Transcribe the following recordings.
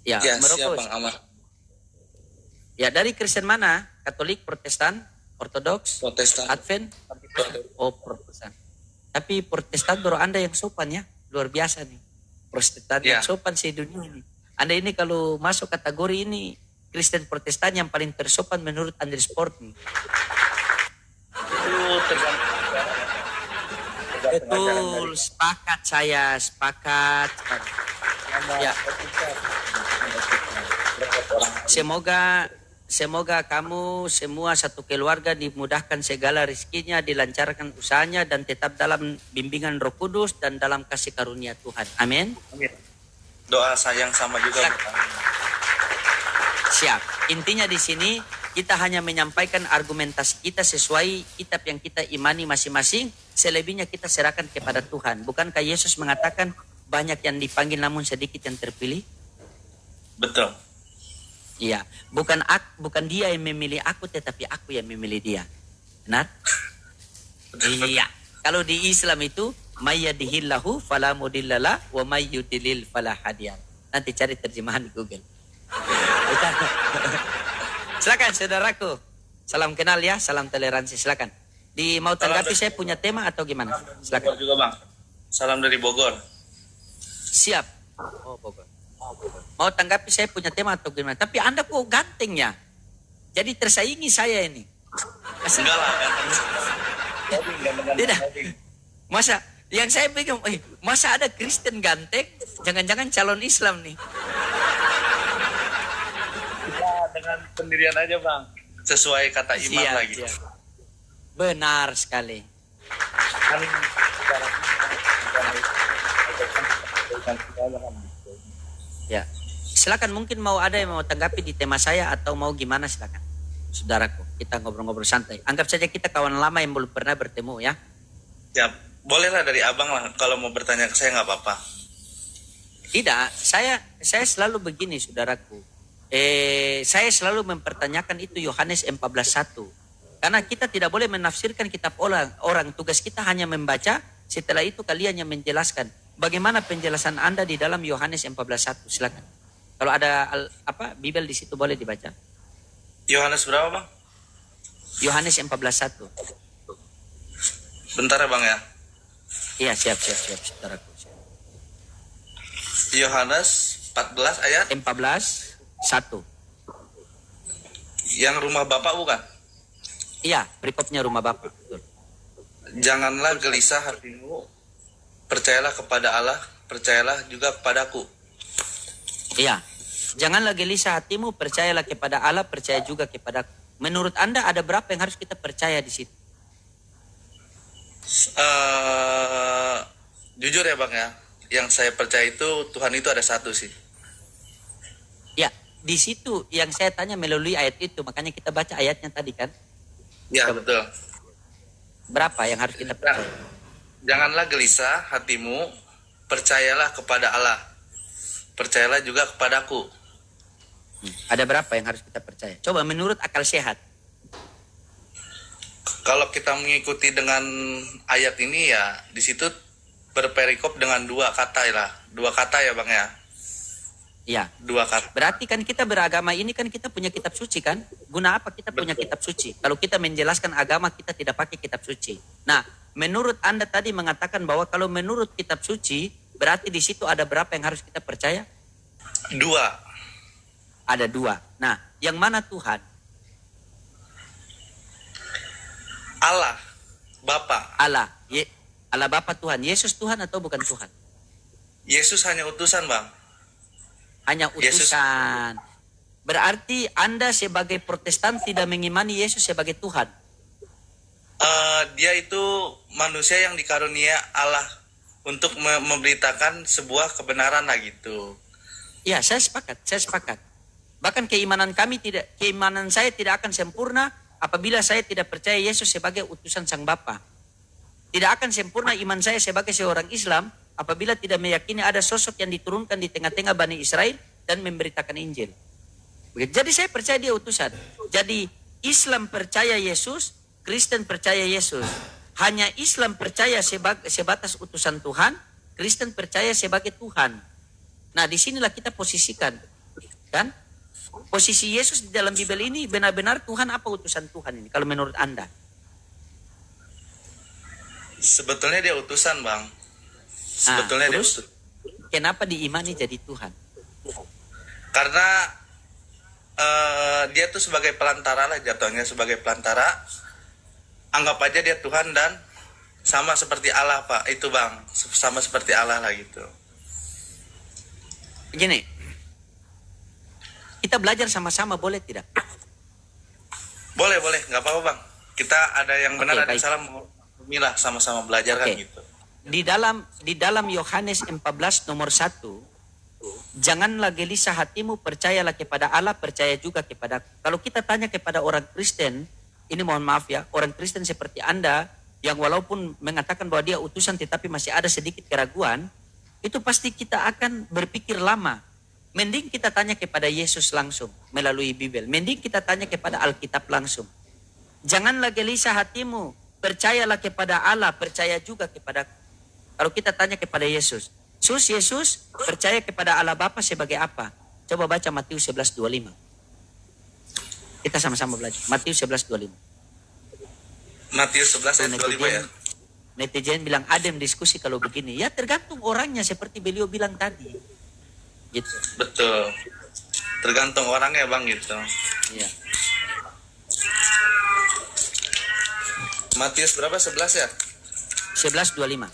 Ya, Ya, siap Maroko. Bang Amal. Ya, dari Kristen mana? Katolik, Protestan, Ortodoks, Protestan. Advent? Oh, Protestan. Tapi Protestan baru Anda yang sopan ya. Luar biasa nih. Protestan yang Ya. sopan se-dunia ini. Anda ini kalau masuk kategori ini Kristen Protestan yang paling tersopan menurut Andre Sport nih. Itu tergantung. Betul, sepakat saya, sepakat. Ya. Semoga kamu semua satu keluarga dimudahkan segala rezekinya, dilancarkan usahanya dan tetap dalam bimbingan Roh Kudus dan dalam kasih karunia Tuhan. Amin. Amin. Doa sayang sama juga. Siap. Intinya di sini kita hanya menyampaikan argumentasi kita sesuai kitab yang kita imani masing-masing. Selebihnya kita serahkan kepada Tuhan. Bukankah Yesus mengatakan banyak yang dipanggil namun sedikit yang terpilih? Betul. Iya. Bukan dia yang memilih aku, tetapi aku yang memilih dia. Benar? Iya. Kalau di Islam itu mayyadihillahu fala mudhillalah wa mayyudlil fala hadiyan. Nanti cari terjemahan di Google. Silakan saudaraku. Salam kenal ya, salam toleransi. Silakan. Mau tanggapi saya punya tema atau gimana? Silakan. Bogor juga Bang. Salam dari Bogor. Siap. Oh, Bogor. Mau tanggapi saya punya tema atau gimana? Tapi Anda kok ganteng ya? Jadi tersaingi saya ini. Enggak lah. Tidak. Masa yang saya bingung, masa ada Kristen ganteng? Jangan-jangan calon Islam nih. Kita dengan pendirian aja Bang. Sesuai kata iman Siap, lagi. siap. Benar sekali. Ya. Silakan, mungkin mau ada yang mau tanggapi di tema saya atau mau gimana, silakan. Saudaraku, kita ngobrol-ngobrol santai. Anggap saja kita kawan lama yang belum pernah bertemu ya. Ya, bolehlah dari Abang lah. Kalau mau bertanya ke saya nggak apa-apa. Tidak, saya selalu begini saudaraku. Saya selalu mempertanyakan itu Yohanes 14:1. Karena kita tidak boleh menafsirkan kitab orang. Tugas kita hanya membaca, setelah itu kalian yang menjelaskan. Bagaimana penjelasan Anda di dalam Yohanes 14:1? Silakan. Kalau ada Bibel di situ boleh dibaca. Yohanes berapa Bang? Yohanes 14:1. Bentar ya Bang ya. Iya, siap saudaraku. Yohanes 14 ayat 14:1. yang rumah Bapak bukan? Iya, perikopnya rumah Bapak. Betul. Janganlah gelisah hatimu, percayalah kepada Allah, percayalah juga kepadaku. Iya, janganlah gelisah hatimu, percayalah kepada Allah, percaya juga kepada. Menurut Anda ada berapa yang harus kita percaya di situ? Jujur ya Bang ya, yang saya percaya itu Tuhan itu ada satu sih. Ya, di situ yang saya tanya melalui ayat itu, makanya kita baca ayatnya tadi kan? Ya betul. Berapa yang harus kita percaya? Janganlah gelisah hatimu, percayalah kepada Allah, percayalah juga kepadaku. Ada berapa yang harus kita percaya? Coba menurut akal sehat. Kalau kita mengikuti dengan ayat ini ya, di situ berperikop dengan dua kata ya Bang ya. Ya. Dua kata. Berarti kan kita beragama ini kan kita punya kitab suci kan? Guna apa kita punya kitab suci? Kalau kita menjelaskan agama kita tidak pakai kitab suci. Nah, menurut Anda tadi mengatakan bahwa kalau menurut kitab suci, berarti di situ ada berapa yang harus kita percaya? Dua. Ada dua. Nah, yang mana Tuhan? Allah, Bapa. Allah. Allah Bapa Tuhan. Yesus Tuhan atau bukan Tuhan? Yesus hanya utusan Bang. Hanya utusan. Berarti Anda sebagai Protestan tidak mengimani Yesus sebagai Tuhan. Dia itu manusia yang dikarunia Allah untuk memberitakan sebuah kebenaran lah gitu. Ya, saya sepakat. Bahkan keimanan saya tidak akan sempurna apabila saya tidak percaya Yesus sebagai utusan Sang Bapa. Tidak akan sempurna iman saya sebagai seorang Islam apabila tidak meyakini ada sosok yang diturunkan di tengah-tengah Bani Israel dan memberitakan Injil. Jadi saya percaya dia utusan. Jadi Islam percaya Yesus, Kristen percaya Yesus. Hanya Islam percaya sebatas utusan Tuhan, Kristen percaya sebagai Tuhan. Nah, disinilah kita posisikan. Kan? Posisi Yesus di dalam Bible ini benar-benar Tuhan apa utusan Tuhan ini kalau menurut Anda? Sebetulnya dia utusan, Bang. Sebetulnya dia Terus utusan. kenapa diimani jadi Tuhan? Karena dia tuh sebagai pelantara lah jatuhnya, sebagai pelantara. Anggap aja dia Tuhan dan sama seperti Allah, Pak. Itu, Bang. Sama seperti Allah lah gitu. Begini, kita belajar sama-sama boleh tidak? Boleh, nggak apa-apa, Bang. Kita ada yang benar, ada Oke, yang salah, mau milah sama-sama belajar kan Oke. gitu. Di dalam Yohanes 14 nomor 1, janganlah gelisah hatimu, percayalah kepada Allah, percaya juga kepada. Kalau kita tanya kepada orang Kristen, ini mohon maaf ya, orang Kristen seperti Anda yang walaupun mengatakan bahwa dia utusan tetapi masih ada sedikit keraguan, itu pasti kita akan berpikir lama. Mending kita tanya kepada Yesus langsung melalui Bible. Mending kita tanya kepada Alkitab langsung. Janganlah gelisah hatimu, percayalah kepada Allah, percaya juga kepada. Kalau kita tanya kepada Yesus, Yesus percaya kepada Allah Bapa sebagai apa? Coba baca Matius 11:25. Kita sama-sama belajar. Matius 11:25. Matius 11 ayat 25 ya. Netizen bilang adem diskusi kalau begini. Ya tergantung orangnya seperti beliau bilang tadi. Gitu. Betul. Tergantung orangnya, Bang, gitu. Iya. Matius berapa? 11 ya? 11:25.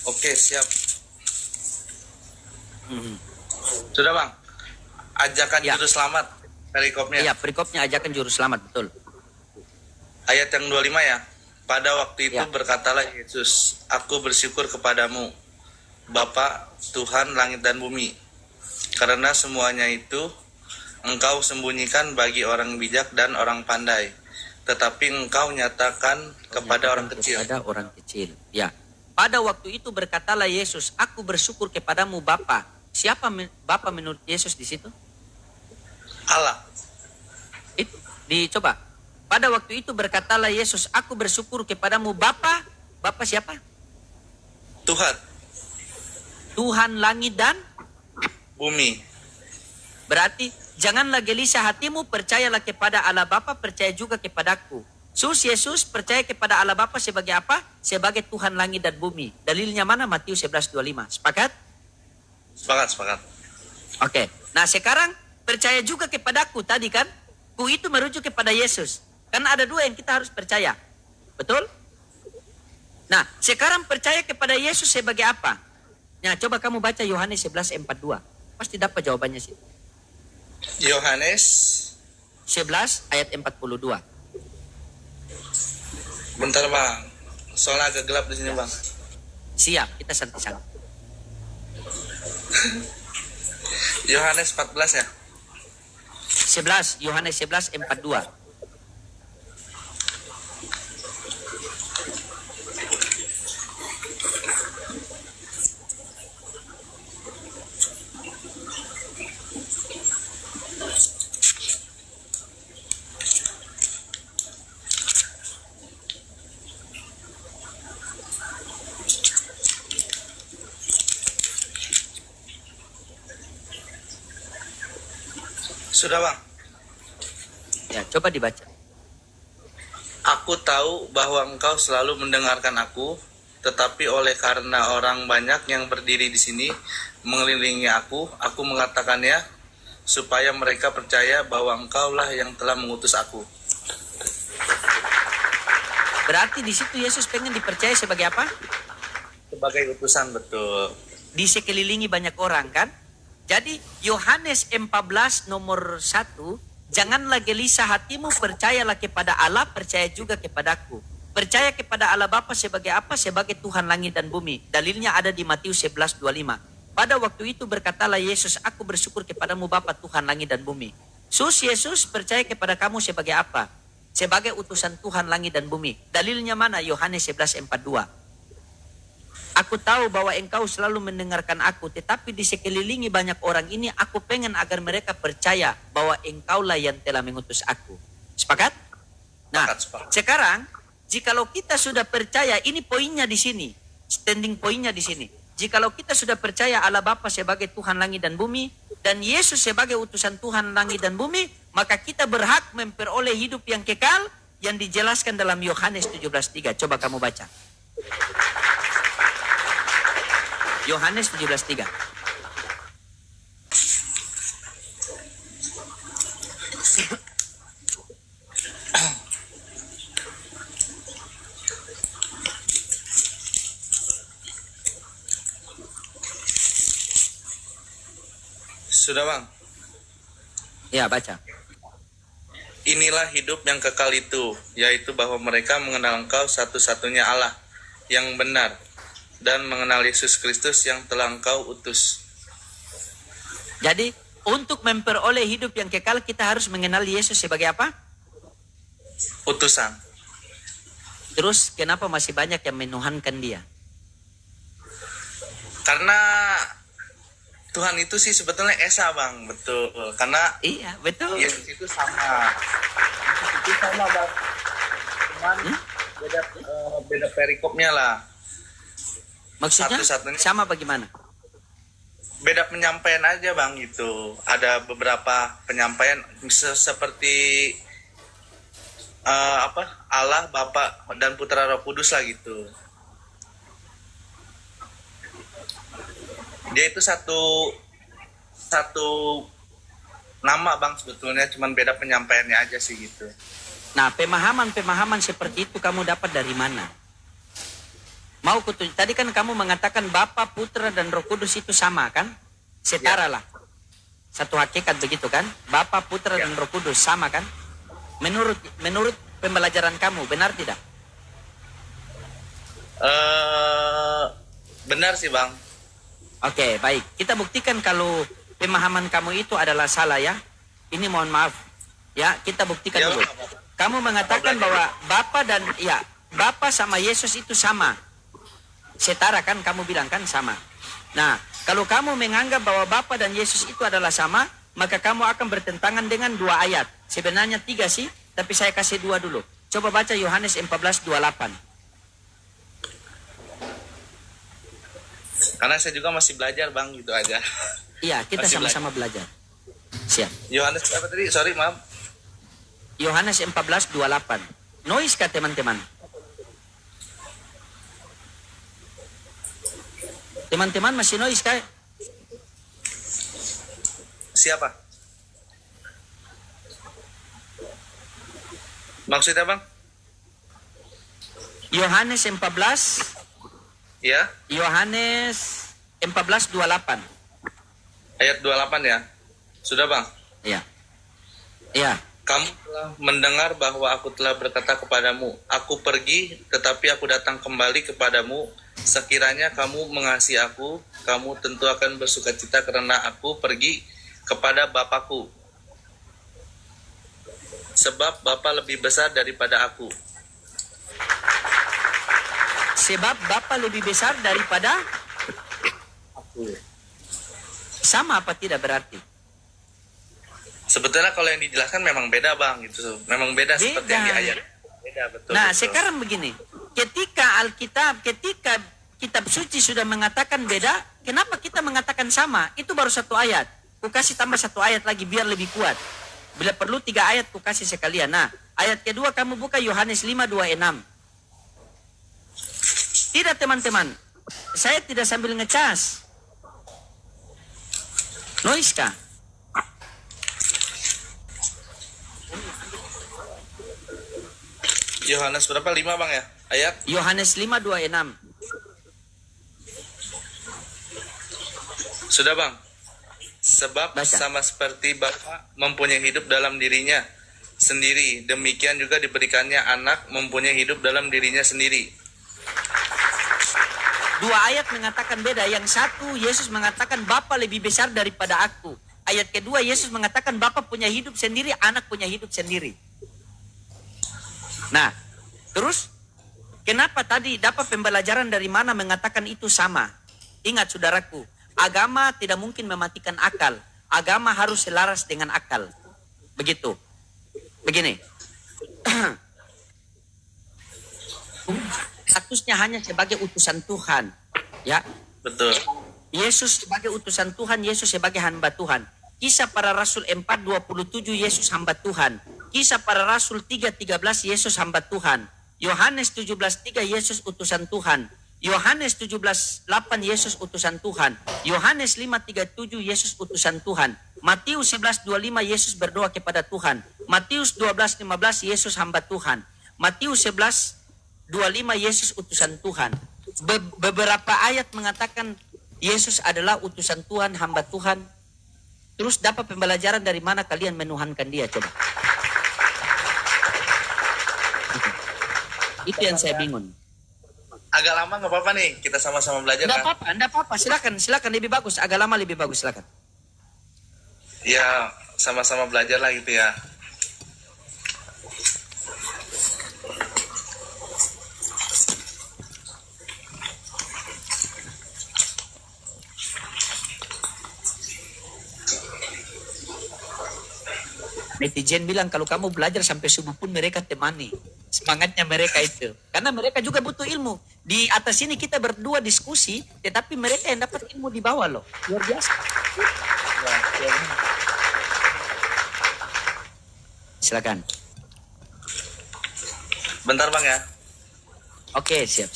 Oke, siap. Mhm. Sudah, Bang. Ajakan Ya. juru selamat perikopnya. Iya, perikopnya ajakan juru selamat, betul. Ayat yang 25 ya. Pada waktu itu Ya. berkatalah Yesus, aku bersyukur kepadamu, Bapa, Tuhan langit dan bumi, karena semuanya itu engkau sembunyikan bagi orang bijak dan orang pandai, tetapi engkau nyatakan kepada orang kecil. Kepada orang kecil. Ya. Pada waktu itu berkatalah Yesus, aku bersyukur kepadamu Bapa. Siapa Bapa menurut Yesus di situ? Allah. Itu dicoba. Pada waktu itu berkatalah Yesus, aku bersyukur kepadamu Bapa. Bapa siapa? Tuhan, Tuhan langit dan bumi. berarti janganlah gelisah hatimu, percayalah kepada Allah Bapa, percaya juga kepadaku. Yesus percaya kepada Allah Bapa sebagai apa? Sebagai Tuhan langit dan bumi. Dalilnya mana? Matius 11:25. Sepakat? Sepakat. Oke. Nah sekarang percaya juga kepadaku tadi kan? Ku itu merujuk kepada Yesus. Karena ada dua yang kita harus percaya. Betul? Nah sekarang percaya kepada Yesus sebagai apa? Nah coba kamu baca Yohanes 11:42. Pasti dapat jawabannya sih. Yohanes 11 ayat 42. bentar, Bang. Soalnya agak gelap di sini, Bang. Siap, kita santai-santai. Yohanes 14 ya. 11, Yohanes 11:42. Sudah, Bang. Ya, coba dibaca. Aku tahu bahwa engkau selalu mendengarkan aku, tetapi oleh karena orang banyak yang berdiri di sini mengelilingi aku mengatakannya supaya mereka percaya bahwa engkaulah yang telah mengutus aku. Berarti di situ Yesus pengen dipercaya sebagai apa? Sebagai utusan, betul. Di sekelilingi banyak orang kan? Jadi Yohanes 14 nomor 1, janganlah gelisah hatimu, percayalah kepada Allah, percaya juga kepadaku. Percaya kepada Allah Bapa sebagai apa? Sebagai Tuhan langit dan bumi. Dalilnya ada di Matius 11:25. Pada waktu itu berkatalah Yesus, aku bersyukur kepadamu Bapa Tuhan langit dan bumi. Yesus percaya kepada kamu sebagai apa? Sebagai utusan Tuhan langit dan bumi. Dalilnya mana? Yohanes 11:42. Aku tahu bahwa engkau selalu mendengarkan aku, tetapi di sekelilingi banyak orang ini, aku pengen agar mereka percaya bahwa engkaulah yang telah mengutus aku. Sepakat? Nah, Sepakat. sekarang jikalau kita sudah percaya, ini poinnya di sini, standing poinnya di sini. Jikalau kita sudah percaya Allah Bapa sebagai Tuhan langit dan bumi dan Yesus sebagai utusan Tuhan langit dan bumi, maka kita berhak memperoleh hidup yang kekal yang dijelaskan dalam Yohanes 17:3. Coba kamu baca. Yohanes 17:3. Sudah bang. Ya, baca. Inilah hidup yang kekal itu, yaitu bahwa mereka mengenal Engkau satu-satunya Allah yang benar dan mengenal Yesus Kristus yang telah Engkau utus. Jadi, untuk memperoleh hidup yang kekal kita harus mengenal Yesus sebagai apa? Utusan. Terus kenapa masih banyak yang menuhankan dia? Karena Tuhan itu sih sebetulnya Esa bang, betul. Karena Iya, betul. Yesus itu sama. Yesus itu sama bang. Cuman beda perikopnya lah. Maksudnya Satu-satunya. sama bagaimana? Beda penyampaian aja bang gitu. Ada beberapa penyampaian seperti Allah, Bapa dan Putra Roh Kudus lah gitu. Dia itu satu nama bang sebetulnya, cuman beda penyampaiannya aja sih gitu. Nah, pemahaman seperti itu kamu dapat dari mana? Mau kutunjuk, tadi kan kamu mengatakan Bapa, Putra, dan Roh Kudus itu sama kan? Setara lah. Satu hakikat begitu kan? Bapa, Putra, dan Roh Kudus sama kan? Menurut pembelajaran kamu, benar tidak? Benar sih bang. Oke, baik. Kita buktikan kalau pemahaman kamu itu adalah salah ya. Ini mohon maaf. Ya, kita buktikan Ya, dulu. Bang. Kamu mengatakan bahwa Bapa sama Yesus itu sama. Setara kan kamu bilang kan sama. Nah, kalau kamu menganggap bahwa Bapa dan Yesus itu adalah sama, maka kamu akan bertentangan dengan 2 ayat. Sebenarnya 3 sih, tapi saya kasih 2 dulu. Coba baca Yohanes 14:28. Karena saya juga masih belajar bang, gitu aja. Iya, kita Masih sama-sama belajar. Siap. Yohanes apa tadi? Sorry maaf. Yohanes 14:28. Noise kah teman-teman? Teman-teman masih noise kah? Siapa? Maksudnya bang? Yohanes 14, Ya, Yohanes 14:28. ayat 28 ya. Sudah bang? Iya. Iya. Kamu telah mendengar bahwa aku telah berkata kepadamu, aku pergi, tetapi aku datang kembali kepadamu. Sekiranya kamu mengasihi aku, kamu tentu akan bersukacita karena aku pergi kepada Bapakku. Sebab Bapa lebih besar daripada aku. Sebab Bapa lebih besar daripada Aku. sama apa tidak berarti? Sebetulnya kalau yang dijelaskan memang beda bang, gitu. Memang beda seperti yang di Beda. ayat. Beda betul. Nah, betul. sekarang begini. Ketika Alkitab, ketika kitab suci sudah mengatakan beda, kenapa kita mengatakan sama? Itu baru 1 ayat. Ku kasih tambah 1 ayat lagi biar lebih kuat. Bila perlu 3 ayat ku kasih sekalian. Nah, ayat kedua kamu buka Yohanes 5:26. Tidak teman-teman, saya tidak sambil ngecas. Noise kah? Yohanes berapa? 5 bang ya? Ayat? Yohanes 5:26. Sudah bang. Sebab Baca. sama seperti Bapa mempunyai hidup dalam dirinya sendiri, demikian juga diberikannya anak mempunyai hidup dalam dirinya sendiri. 2 ayat mengatakan beda. Yang satu, Yesus mengatakan Bapa lebih besar daripada aku. Ayat kedua, Yesus mengatakan Bapa punya hidup sendiri, anak punya hidup sendiri. Nah, terus kenapa tadi dapat pembelajaran dari mana mengatakan itu sama? Ingat saudaraku, agama tidak mungkin mematikan akal. Agama harus selaras dengan akal. Begitu. Begini. statusnya hanya sebagai utusan Tuhan. Ya, Betul. Yesus sebagai utusan Tuhan, Yesus sebagai hamba Tuhan. Kisah para Rasul 4:27 Yesus hamba Tuhan. Kisah para Rasul 3:13 Yesus hamba Tuhan. Yohanes 17:3 Yesus utusan Tuhan. Yohanes 17:8 Yesus utusan Tuhan. Yohanes 5:37 Yesus utusan Tuhan. Matius 11:25 Yesus berdoa kepada Tuhan. Matius 12:15 Yesus hamba Tuhan. Matius 11:25 Yesus utusan Tuhan. Beberapa ayat mengatakan Yesus adalah utusan Tuhan, hamba Tuhan. Terus dapat pembelajaran dari mana kalian menuhankan dia, coba. Itu yang saya bingung. Agak lama nggak apa-apa nih, kita sama-sama belajar Enggak kan? apa-apa, silakan lebih bagus, agak lama lebih bagus, silakan. Ya, sama-sama belajar lah gitu ya. Netizen bilang kalau kamu belajar sampai subuh pun mereka temani. Semangatnya mereka itu. Karena mereka juga butuh ilmu. Di atas ini kita berdua diskusi, tetapi mereka yang dapat ilmu di bawah loh. Luar biasa. Silakan. Bentar Bang ya. Oke, siap.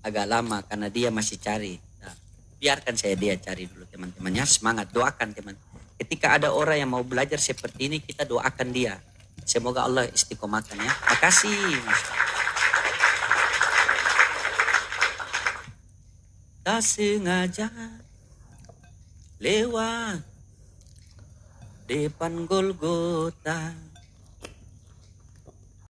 Agak lama karena dia masih cari. Nah, biarkan saya dia cari dulu teman-temannya. Semangat, doakan teman. Ketika ada orang yang mau belajar seperti ini, kita doakan dia. Semoga Allah istiqomahkan ya. Makasih Mas. Tak sengaja lewat depan Golgota.